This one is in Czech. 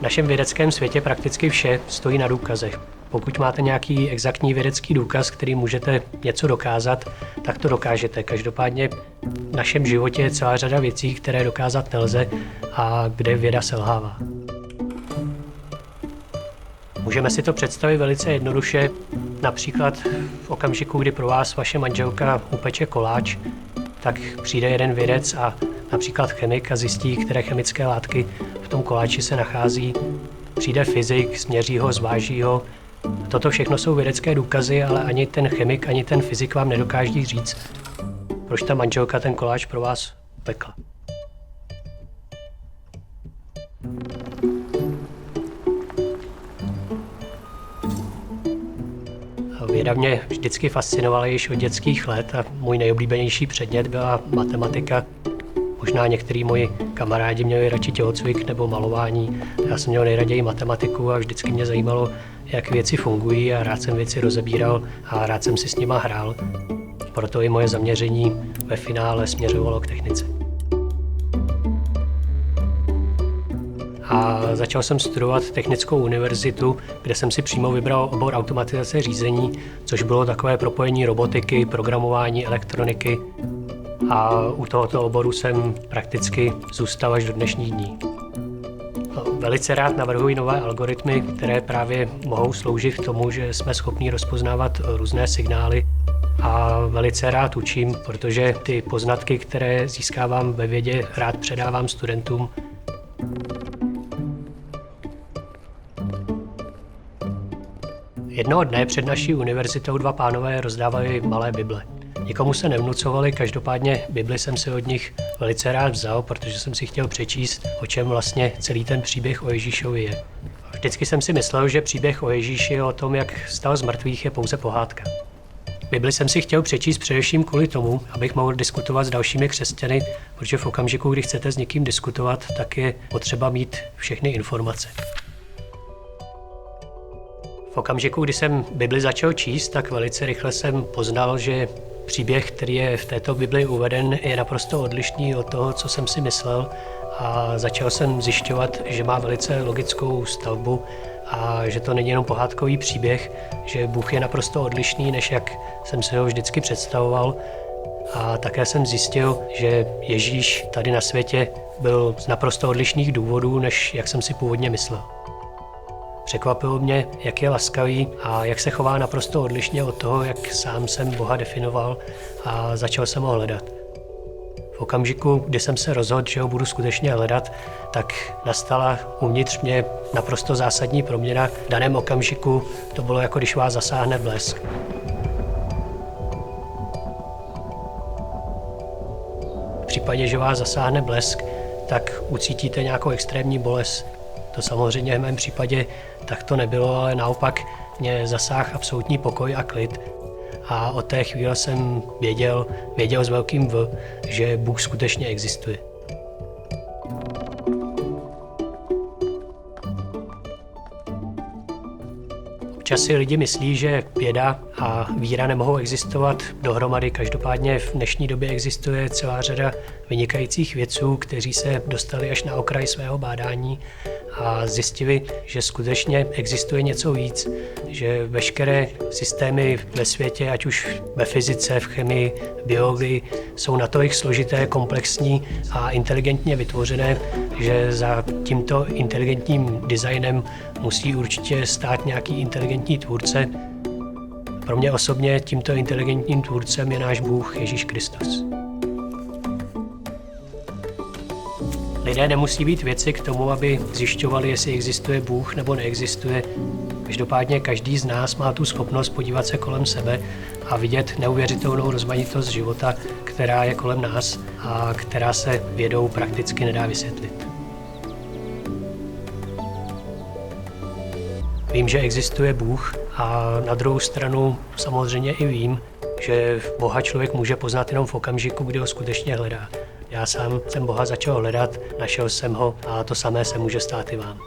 V našem vědeckém světě prakticky vše stojí na důkazech. Pokud máte nějaký exaktní vědecký důkaz, který můžete něco dokázat, tak to dokážete. Každopádně v našem životě je celá řada věcí, které dokázat nelze a kde věda selhává. Můžeme si to představit velice jednoduše, například v okamžiku, kdy pro vás vaše manželka upeče koláč, tak přijde jeden vědec a například chemik a zjistí, které chemické látky v tom koláči se nachází. Přijde fyzik, změří ho, zváží ho. Toto všechno jsou vědecké důkazy, ale ani ten chemik, ani ten fyzik vám nedokáží říct, proč ta manželka ten koláč pro vás pekla. Věda mě vždycky fascinovala již od dětských let a můj nejoblíbenější předmět byla matematika. Možná některý moji kamarádi měli radši tělocvik nebo malování. Já jsem měl nejraději matematiku a vždycky mě zajímalo, jak věci fungují a rád jsem věci rozebíral a rád jsem si s nima hrál. Proto i moje zaměření ve finále směřovalo k technice. A začal jsem studovat Technickou univerzitu, kde jsem si přímo vybral obor automatizace řízení, což bylo takové propojení robotiky, programování, elektroniky. A u tohoto oboru jsem prakticky zůstal až do dnešních dní. Velice rád navrhuji nové algoritmy, které právě mohou sloužit k tomu, že jsme schopni rozpoznávat různé signály. A velice rád učím, protože ty poznatky, které získávám ve vědě, rád předávám studentům. Jednoho dne před naší univerzitou dva pánové rozdávali malé bible. Nikomu se nevnucovali, každopádně Bibli jsem si od nich velice rád vzal, protože jsem si chtěl přečíst, o čem vlastně celý ten příběh o Ježíšovi je. Vždycky jsem si myslel, že příběh o Ježíši o tom, jak vstal z mrtvých, je pouze pohádka. Bibli jsem si chtěl přečíst především kvůli tomu, abych mohl diskutovat s dalšími křesťany, protože v okamžiku, kdy chcete s někým diskutovat, tak je potřeba mít všechny informace. V okamžiku, kdy jsem Bibli začal číst, tak velice rychle jsem poznal, že příběh, který je v této Bibli uveden, je naprosto odlišný od toho, co jsem si myslel, a začal jsem zjišťovat, že má velice logickou stavbu a že to není jenom pohádkový příběh, že Bůh je naprosto odlišný, než jak jsem si ho vždycky představoval. A také jsem zjistil, že Ježíš tady na světě byl z naprosto odlišných důvodů, než jak jsem si původně myslel. Překvapilo mě, jak je laskavý a jak se chová naprosto odlišně od toho, jak sám jsem Boha definoval, a začal jsem ho hledat. V okamžiku, kdy jsem se rozhodl, že ho budu skutečně hledat, tak nastala uvnitř mě naprosto zásadní proměna. V daném okamžiku to bylo, jako když vás zasáhne blesk. V případě, že vás zasáhne blesk, tak ucítíte nějakou extrémní bolest. To samozřejmě v mém případě tak to nebylo, ale naopak mě zasáhl absolutní pokoj a klid. A od té chvíle jsem věděl s velkým V, že Bůh skutečně existuje. Občas si lidi myslí, že věda a víra nemohou existovat dohromady. Každopádně v dnešní době existuje celá řada vynikajících vědců, kteří se dostali až na okraj svého bádání a zjistili, že skutečně existuje něco víc, že veškeré systémy ve světě, ať už ve fyzice, v chemii, biologii, jsou natolik složité, komplexní a inteligentně vytvořené, že za tímto inteligentním designem musí určitě stát nějaký inteligentní tvůrce. Pro mě osobně tímto inteligentním tvůrcem je náš Bůh Ježíš Kristus. Lidé nemusí být vědci k tomu, aby zjišťovali, jestli existuje Bůh nebo neexistuje. Každopádně každý z nás má tu schopnost podívat se kolem sebe a vidět neuvěřitelnou rozmanitost života, která je kolem nás a která se vědou prakticky nedá vysvětlit. Vím, že existuje Bůh, a na druhou stranu samozřejmě i vím, že Boha člověk může poznat jenom v okamžiku, kdy ho skutečně hledá. Já sám jsem Boha začal hledat, našel jsem ho, a to samé se může stát i vám.